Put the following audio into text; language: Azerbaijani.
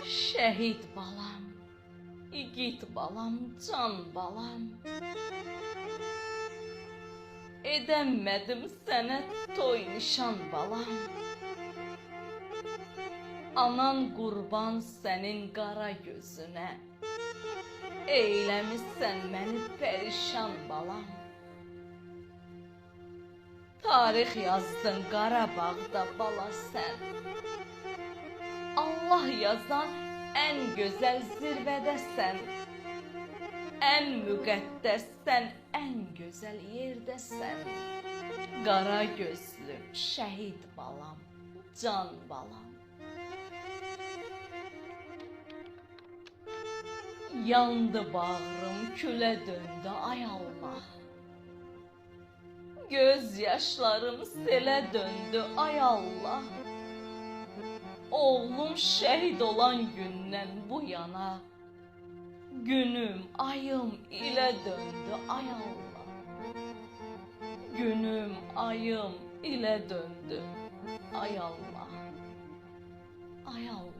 Şəhid balam, igid balam, can balam. Edəmədim sənə toy nişan balam. Anan qurban sənin qara gözünə, eyləmişsən məni pərişan balam. Tarix yazdın Qarabağda bala sən, Allah yazan ən gözəl zirvədəsən, ən müqəddəssən, ən gözəl yerdəsən. Qara gözlüm, şəhid balam, can balam. Yandı bağrım, külə döndü ay Allah. Göz yaşlarım selə döndü ay Allah. Oğlum şəhid olan gündən bu yana, günüm, ayım ilə döndü ay Allah. Günüm, ayım ilə döndü ay Allah. Ay Allah.